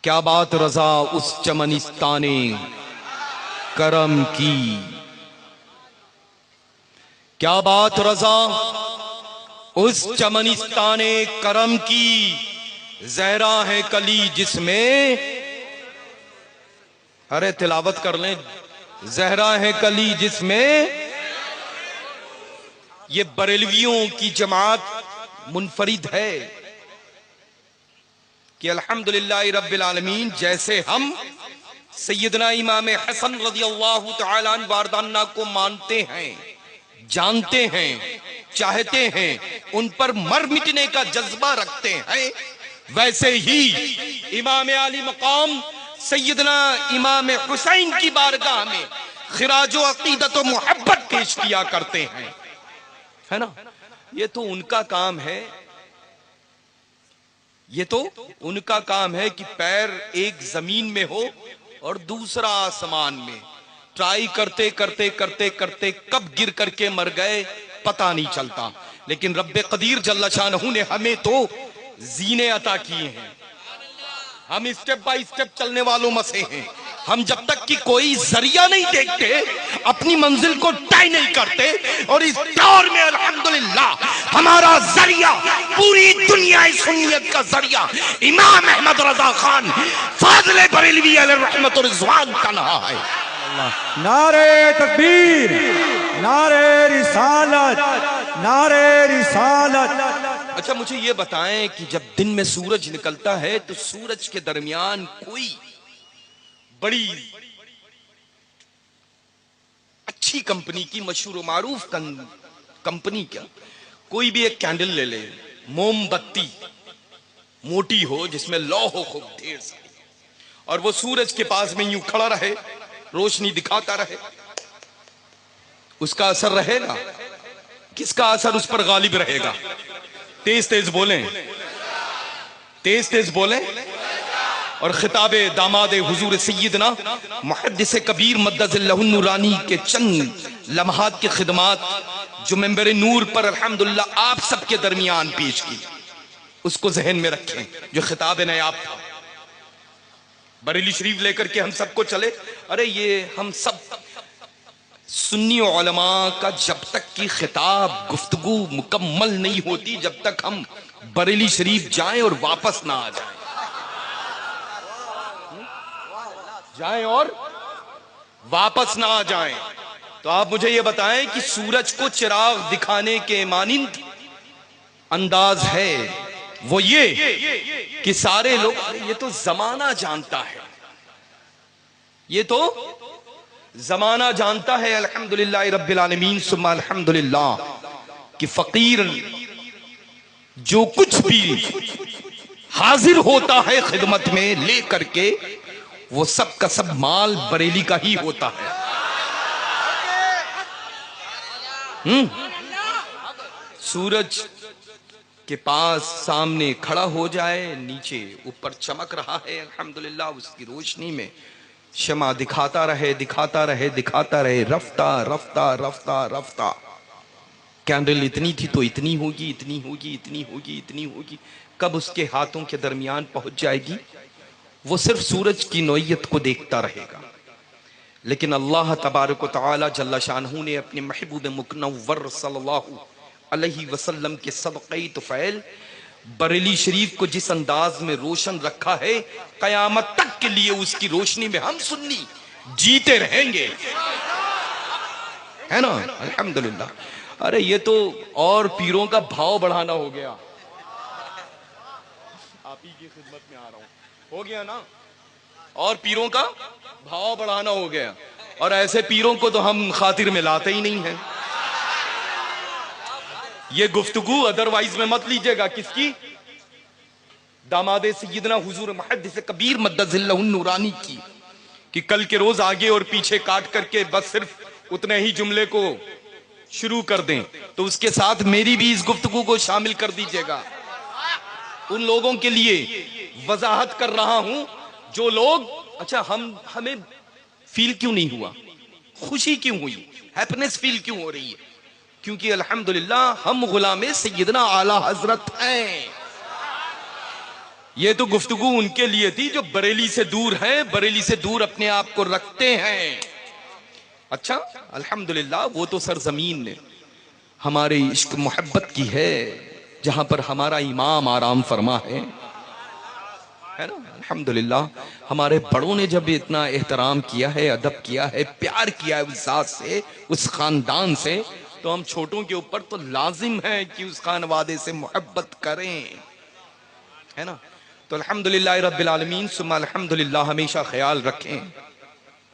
کیا بات رضا اس چمنستان کرم کی، کیا بات رضا اس چمنستان کرم کی، زہرا ہے کلی جس میں، ارے تلاوت کر لیں، زہرا ہے کلی جس میں۔ یہ بریلویوں کی جماعت منفرد ہے کہ الحمدللہ رب العالمین، جیسے ہم سیدنا امام حسن رضی اللہ تعالیٰ عنہ واردانہ کو مانتے ہیں، جانتے ہیں، چاہتے ہیں، ان پر مر مٹنے کا جذبہ رکھتے ہیں، ویسے ہی امام عالی مقام سیدنا امام حسین کی بارگاہ میں خراج و عقیدت و محبت پیش کیا کرتے ہیں، ہے نا؟ یہ تو ان کا کام ہے، یہ تو ان کا کام ہے کہ پیر ایک زمین میں ہو اور دوسرا آسمان میں، ٹرائی کرتے کرتے کرتے کرتے کب گر کر کے مر گئے پتہ نہیں چلتا، لیکن رب قدیر جل شانہ نے ہمیں تو زینے عطا کیے ہیں، ہم اسٹیپ بائی اسٹیپ چلنے والوں میں سے ہیں۔ ہم جب تک کہ کوئی ذریعہ نہیں دیکھتے اپنی منزل کو طے نہیں کرتے، اور اس دور میں الحمدللہ ہمارا ذریعہ پوری دنیا سنیت کا ذریعہ امام احمد رضا خان فاضل بریلوی علیہ رحمت و رضوان کا نہا ہے۔ نعرہ تکبیر، نعرہ رسالت، نعرہ رسالت۔ اچھا مجھے یہ بتائیں کہ جب دن میں سورج نکلتا ہے تو سورج کے درمیان کوئی بڑی اچھی کمپنی کی، مشہور و معروف کمپنی کیا، کوئی بھی ایک کینڈل لے لے، موم بتی موٹی ہو جس میں لو ہو خوب ڈھیر ساری، اور وہ سورج کے پاس میں یوں کھڑا رہے، روشنی دکھاتا رہے، اس کا اثر رہے گا؟ کس کا اثر اس پر غالب رہے گا؟ تیز تیز بولیں، تیز تیز بولیں۔ اور خطاب داماد حضور سیدنا محدث کبیر مدد اللہ النورانی کے چند لمحات کی خدمات جو ممبر نور پر الحمدللہ آپ سب کے درمیان پیش کی، اس کو ذہن میں رکھیں، جو خطاب نیاب تھا۔ بریلی شریف لے کر کے ہم سب کو چلے، ارے یہ ہم سب سنی علماء کا جب تک کی خطاب گفتگو مکمل نہیں ہوتی، جب تک ہم بریلی شریف جائیں اور واپس نہ آ جائیں، جائیں اور واپس نہ آ جائیں۔ تو آپ مجھے یہ بتائیں کہ سورج کو چراغ دکھانے کے مانند انداز ہے وہ یہ کہ سارے لوگ، یہ تو زمانہ جانتا ہے، یہ تو زمانہ جانتا ہے الحمدللہ رب العالمین ثم الحمدللہ کہ فقیر جو کچھ بھی حاضر ہوتا ہے خدمت میں لے کر کے، وہ سب کا سب مال بریلی کا ہی ہوتا ہے۔ سورج کے پاس سامنے کھڑا ہو جائے، نیچے اوپر چمک رہا ہے الحمدللہ، اس کی روشنی میں شمع دکھاتا رہے دکھاتا رہے دکھاتا رہے، رفتہ رفتہ رفتہ رفتہ، کینڈل اتنی تھی تو اتنی ہوگی، اتنی ہوگی، اتنی ہوگی، اتنی ہوگی، کب اس کے ہاتھوں کے درمیان پہنچ جائے گی؟ وہ صرف سورج کی نوعیت کو دیکھتا رہے گا، لیکن اللہ تبارک و تعالی جل شانہ نے اپنے محبوب مکنور صلی اللہ علیہ وسلم کے صدقہ طفیل بریلی شریف کو جس انداز میں روشن رکھا ہے، قیامت تک کے لیے اس کی روشنی میں ہم سنی جیتے رہیں گے، ہے نا؟ الحمدللہ۔ ارے یہ تو اور پیروں کا بھاؤ بڑھانا ہو گیا، آپ ہی کی خدمت میں آ رہا ہوں، ہو گیا نا؟ اور پیروں کا بھاؤ بڑھانا ہو گیا، اور ایسے پیروں کو تو ہم خاطر میں لاتے ہی نہیں ہیں۔ یہ گفتگو ادروائز میں مت لیجئے گا، کس کی؟ داماد سیدنا حضور محدث کبیر مدد اللہ النورانی کی، کہ کل کے روز آگے اور پیچھے کاٹ کر کے بس صرف اتنے ہی جملے کو شروع کر دیں، تو اس کے ساتھ میری بھی اس گفتگو کو شامل کر دیجئے گا۔ ان لوگوں کے لیے وضاحت کر رہا ہوں جو لوگ، اچھا ہمیں فیل کیوں نہیں ہوا، خوشی کیوں ہوئی، ہیپنس فیل کیوں ہو رہی ہے؟ کیونکہ الحمدللہ ہم غلام سیدنا اعلی حضرت ہیں۔ یہ تو گفتگو ان کے لیے تھی جو بریلی سے دور ہیں، بریلی سے دور اپنے آپ کو رکھتے ہیں. اچھا الحمدللہ وہ تو سرزمین ہمارے عشق محبت کی ہے جہاں پر ہمارا امام آرام فرما ہے نا. الحمدللہ ہمارے بڑوں نے جب اتنا احترام کیا ہے، ادب کیا ہے، پیار کیا ہے اس ذات سے، اس خاندان سے، تو ہم چھوٹوں کے اوپر تو لازم ہے کہ اس خانوادے سے محبت کریں، ہے نا. تو الحمدللہ رب العالمین ثم الحمدللہ ہمیشہ خیال رکھیں.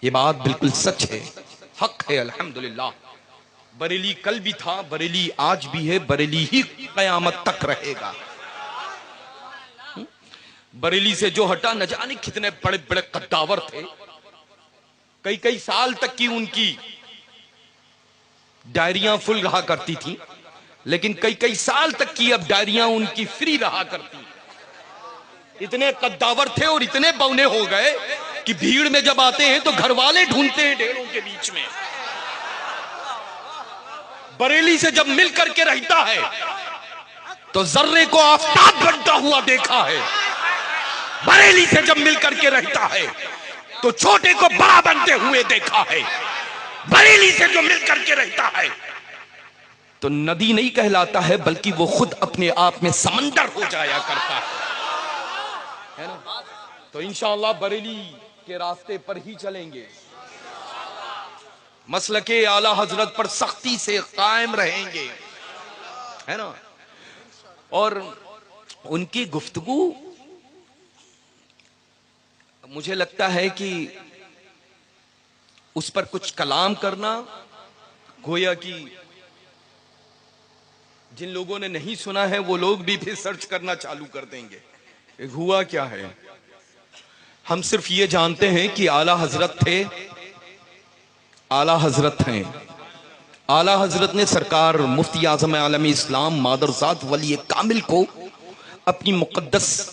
یہ بات بالکل سچ ہے، حق ہے. الحمدللہ بریلی کل بھی تھا، بریلی آج بھی ہے، بریلی ہی قیامت تک رہے گا. بریلی سے جو ہٹا نہ جانے کتنے بڑے بڑے قداور تھے، کئی کئی سال تک کی ان کی ڈائریاں فل رہا کرتی تھی، لیکن کئی کئی سال تک کی اب ڈائریاں ان کی فری رہا کرتی. اتنے قداور تھے اور اتنے بونے ہو گئے کہ بھیڑ میں جب آتے ہیں تو گھر والے ڈھونڈتے ہیں ڈھیروں کے بیچ میں. بریلی سے جب مل کر کے رہتا ہے تو ذرے کو آفتاب بنتا ہوا دیکھا ہے. بریلی سے جب مل کر کے رہتا ہے تو چھوٹے کو بڑا بنتے ہوئے دیکھا ہے. بریلی سے جو مل کر کے رہتا ہے تو ندی نہیں کہلاتا ہے بلکہ وہ خود اپنے آپ میں سمندر ہو جایا کرتا ہے نا. تو انشاءاللہ بریلی کے راستے پر ہی چلیں گے، مسلک اعلی حضرت پر سختی سے قائم رہیں گے، ہے نا. اور ان کی گفتگو مجھے لگتا ہے کہ اس پر کچھ کلام کرنا گویا کہ جن لوگوں نے نہیں سنا ہے وہ لوگ بھی پھر سرچ کرنا چالو کر دیں گے ہوا کیا ہے. ہم صرف یہ جانتے ہیں کہ اعلی حضرت تھے، اعلی حضرت ہیں. اعلی حضرت نے سرکار مفتی اعظم عالم اسلام مادرزاد ولی کامل کو اپنی مقدس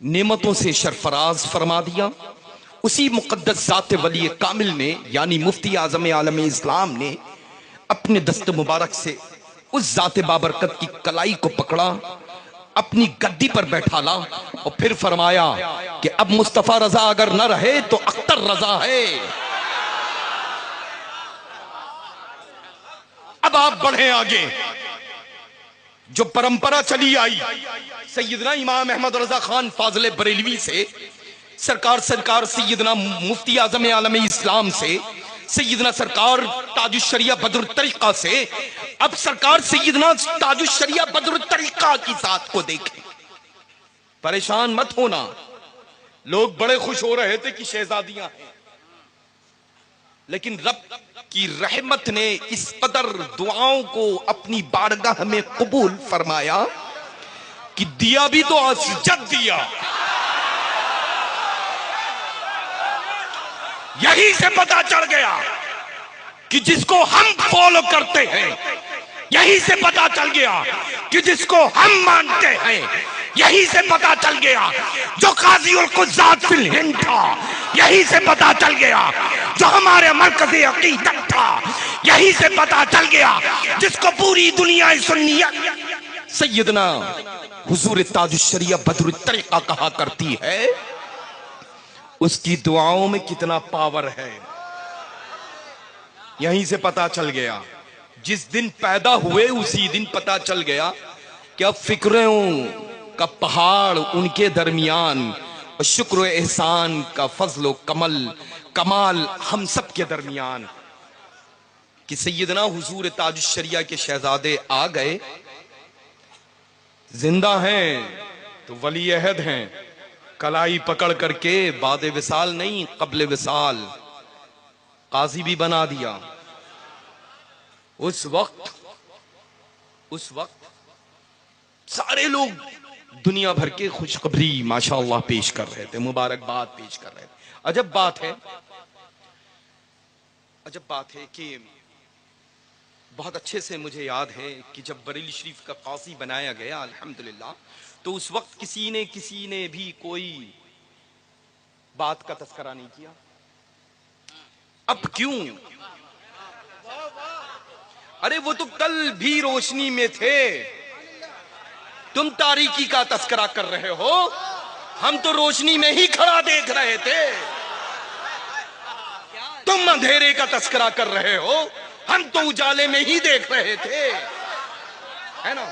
نعمتوں سے سرفراز فرما دیا. اسی مقدس ذات ولی کامل نے یعنی مفتی اعظم عالم اسلام نے اپنے دست مبارک سے اس ذات بابرکت کی کلائی کو پکڑا، اپنی گدی پر بیٹھا لا اور پھر فرمایا کہ اب مصطفیٰ رضا اگر نہ رہے تو اختر رضا ہے. اب آپ بڑھیں آگے. جو پرمپرا چلی آئی سیدنا امام احمد رضا خان فاضل بریلوی سے، سرکار سیدنا مفتی اعظم عالم اسلام سے، سیدنا سرکار تاج الشریعہ بدر الطریقہ سے، اب سرکار سیدنا تاج الشریعہ بدر الطریقہ کی ذات کو دیکھیں. پریشان مت ہونا، لوگ بڑے خوش ہو رہے تھے کہ شہزادیاں ہیں، لیکن رب کی رحمت نے اس قدر دعاؤں کو اپنی بارگاہ میں قبول فرمایا کہ دیا بھی تو اسجد دیا. یہی سے پتا چل گیا کہ جس کو ہم فالو کرتے ہیں، یہی سے پتا چل گیا کہ جس کو ہم مانتے ہیں، یہی سے پتا چل گیا جو قاضی القضات فی الہند تھا، یہی سے پتا چل گیا جو ہمارے مرکز عقیدت تھا، یہی سے پتا چل گیا جس کو پوری دنیا سنیت سیدنا حضور تاج الشریعہ بدر الطریقہ کہا کرتی ہے، اس کی دعاؤں میں کتنا پاور ہے. یہیں سے پتا چل گیا. جس دن پیدا ہوئے اسی دن پتا چل گیا کہ اب فکروں کا پہاڑ ان کے درمیان اور شکر و احسان کا فضل و کمال ہم سب کے درمیان. کہ سیدنا حضور تاج الشریعہ کے شہزادے آ گئے، زندہ ہیں تو ولی عہد ہیں، کلائی پکڑ کر کے بعد وصال نہیں قبل وصال قاضی بھی بنا دیا. اس وقت سارے لوگ دنیا بھر کے خوشخبری ماشاءاللہ پیش کر رہے تھے، مبارکباد پیش کر رہے تھے. عجب بات ہے کہ بہت اچھے سے مجھے یاد ہے کہ جب بریلی شریف کا قاضی بنایا گیا الحمدللہ، تو اس وقت کسی نے بھی کوئی بات کا تذکرہ نہیں کیا. اب کیوں؟ ارے وہ تو کل بھی روشنی میں تھے، تم تاریکی کا تذکرہ کر رہے ہو، ہم تو روشنی میں ہی کھڑا دیکھ رہے تھے. تم اندھیرے کا تذکرہ کر رہے ہو، ہم تو اجالے میں ہی دیکھ رہے تھے، ہے نا.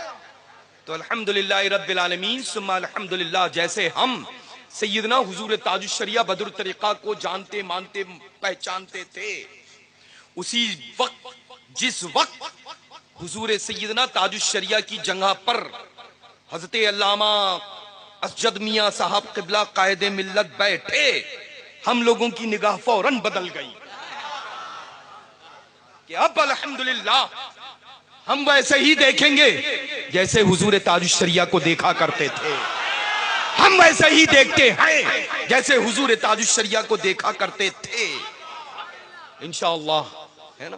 تو الحمدللہ رب العالمین ثم الحمدللہ. جیسے ہم سیدنا حضور تاج الشریعہ بدر الطریقہ کو جانتے مانتے پہچانتے تھے، اسی وقت جس وقت حضور سیدنا تاج الشریعہ کی جگہ پر حضرت علامہ اسجد میاں صاحب قبلہ قائد ملت بیٹھے، ہم لوگوں کی نگاہ فوراً بدل گئی کہ اب الحمدللہ ہم ویسے ہی دیکھیں گے جیسے حضور تاج الشریعہ کو دیکھا کرتے تھے. ہم ویسے ہی دیکھتے ہیں جیسے حضور تاج الشریعہ کو دیکھا کرتے تھے انشاءاللہ، ہے نا.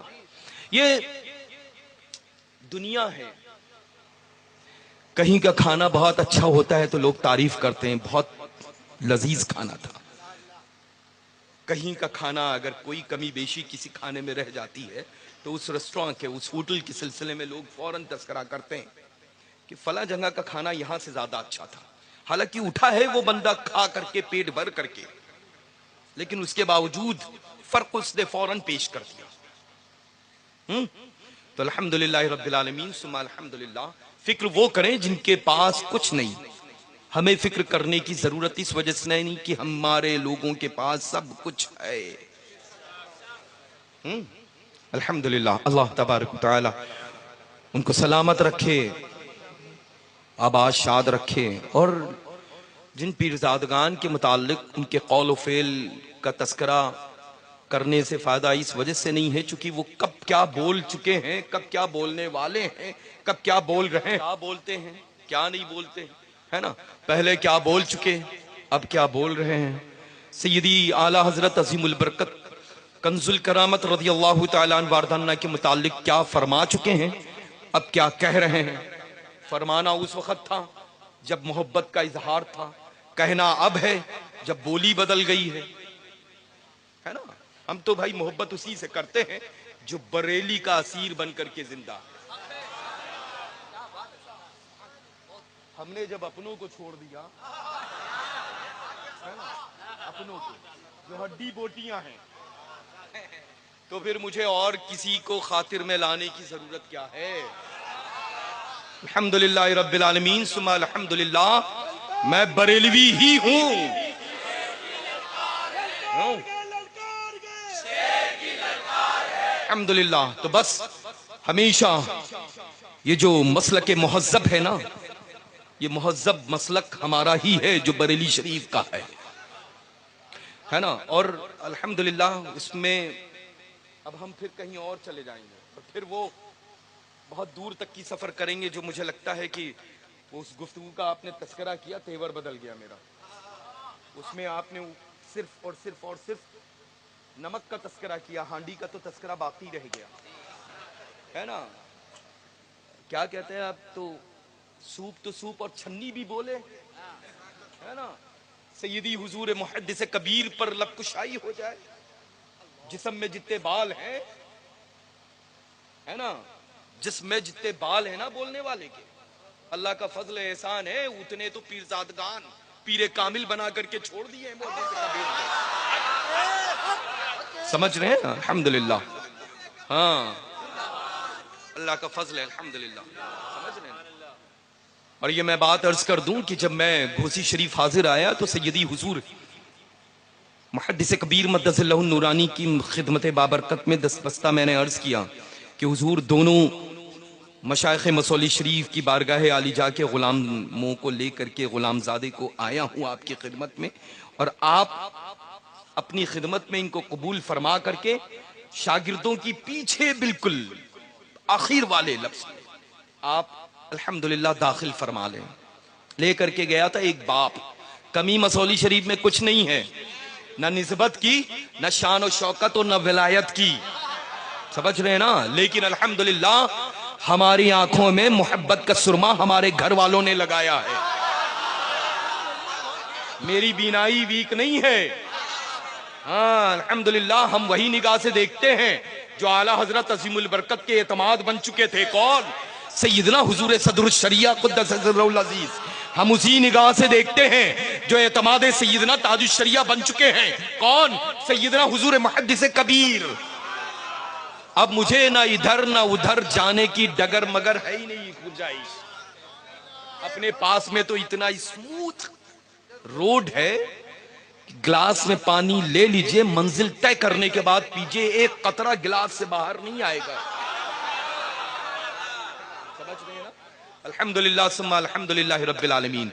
یہ دنیا ہے، کہیں کا کھانا بہت اچھا ہوتا ہے تو لوگ تعریف کرتے ہیں، بہت لذیذ کھانا تھا. کہیں کا کھانا اگر کوئی کمی بیشی کسی کھانے میں رہ جاتی ہے تو اس ریسٹوران کے، اس ہوٹل کے سلسلے میں لوگ فوراً تذکرہ کرتے ہیں کہ فلاں جگہ کا کھانا یہاں سے زیادہ اچھا تھا. حالانکہ اٹھا ہے وہ بندہ کھا کر کے پیٹ بھر کر کے، لیکن اس کے باوجود فرق اس نے فوراً پیش کر دیا. تو الحمدللہ رب العالمین ثم الحمدللہ. فکر وہ کریں جن کے پاس کچھ نہیں. ہمیں فکر کرنے کی ضرورت اس وجہ سے نہیں کہ ہمارے لوگوں کے پاس سب کچھ ہے. الحمدللہ. اللہ تبارک و تعالی ان کو سلامت رکھے، آباد شاد رکھے، اور جن پیرزادگان کے متعلق ان کے قول و فعل کا تذکرہ کرنے سے فائدہ اس وجہ سے نہیں ہے چونکہ وہ کب کیا بول چکے ہیں، کب کیا بولنے والے ہیں، کب کیا بول رہے ہیں، کیا بولتے ہیں کیا نہیں بولتے، ہے نا. پہلے کیا بول چکے، اب کیا بول رہے ہیں. سیدی اعلی حضرت عظیم البرکت کنز الکرامت رضی اللہ تعالیٰ عنہ واردانہ کے متعلق کیا فرما چکے ہیں، اب کیا کہہ رہے ہیں. فرمانا اس وقت تھا جب محبت کا اظہار تھا، کہنا اب ہے جب بولی بدل گئی ہے نا. ہم تو بھائی محبت اسی سے کرتے ہیں جو بریلی کا اسیر بن کر کے زندہ. ہم نے جب اپنوں کو چھوڑ دیا، ہے نا، اپنوں کو جو ہڈی بوٹیاں ہیں، تو پھر مجھے اور کسی کو خاطر میں لانے کی ضرورت کیا ہے. الحمدللہ رب العالمین ثم الحمدللہ. میں بریلوی ہی ہوں. الحمدللہ. تو بس ہمیشہ یہ جو مسلک مہذب ہے نا، یہ مہذب مسلک ہمارا ہی ہے جو بریلی شریف کا ہے نا. اور الحمدللہ اس میں اب ہم پھر کہیں اور چلے جائیں گے اور پھر وہ بہت دور تک کی سفر کریں گے، جو مجھے لگتا ہے کہ اس گفتگو کا آپ نے تذکرہ کیا، تیور بدل گیا میرا. اس میں آپ نے صرف اور صرف اور صرف نمک کا تذکرہ کیا، ہانڈی کا تو تذکرہ باقی رہ گیا، ہے نا. کیا کہتے ہیں آپ تو سوپ اور چھنی بھی بولے، ہے نا. سیدی حضور محدث کبیر پر لب کشائی ہو جائے. جسم میں جتنے بال ہیں، ہے نا، جسم میں جتنے بال ہیں نا بولنے والے کے، اللہ کا فضل احسان ہے اتنے تو پیرزادگان پیر کامل بنا کر کے چھوڑ دیے ہیں محدث کبیر کو. سمجھ رہے ہیں؟ الحمدللہ. ہاں، اللہ کا فضل ہے الحمدللہ. سمجھ رہے ہیں؟ اور یہ میں بات عرض کر دوں کہ جب میں گھوسی شریف حاضر آیا تو سیدی حضور محدث کبیر مدث اللہ النورانی کی خدمت بابرکت میں دستبستہ میں نے عرض کیا کہ حضور دونوں مشائخ مسولی شریف کی بارگاہ عالی جا کے غلاموں کو لے کر کے غلام زادے کو آیا ہوں آپ کی خدمت میں، اور آپ اپنی خدمت میں ان کو قبول فرما کر کے شاگردوں کی پیچھے بالکل آخر والے لفظ میں آپ الحمدللہ داخل فرما لیں. لے کر کے گیا تھا ایک باپ. کمی مسولی شریف میں کچھ نہیں ہے، نہ نسبت کی، نہ شان و شوکت اور نہ ولایت کی. سمجھ رہے ہیں نا. لیکن الحمدللہ ہماری آنکھوں میں محبت کا سرما ہمارے گھر والوں نے لگایا ہے. میری بینائی ویک نہیں ہے. ہاں الحمدللہ ہم وہی نگاہ سے دیکھتے ہیں جو اعلیٰ حضرت عظیم البرکت کے اعتماد بن چکے تھے. کون؟ سیدنا حضور صدر الشریعہ قدس سرہ العزیز، ہم اسی نگاہ سے دیکھتے ہیں جو اعتماد سیدنا تاج الشریعہ بن چکے ہیں۔ کون؟ سیدنا حضور محدث کبیر۔ اب مجھے نہ ادھر نہ ادھر جانے کی ڈگر مگر ہے ہی نہیں گنجائش۔ اپنے پاس میں تو اتنا اسموتھ روڈ ہے، گلاس میں پانی لے لیجئے، منزل طے کرنے کے بعد پیجئے، ایک قطرہ گلاس سے باہر نہیں آئے گا۔ سمجھ رہے ہیں نا؟ الحمدللہ ثم الحمدللہ رب العالمین۔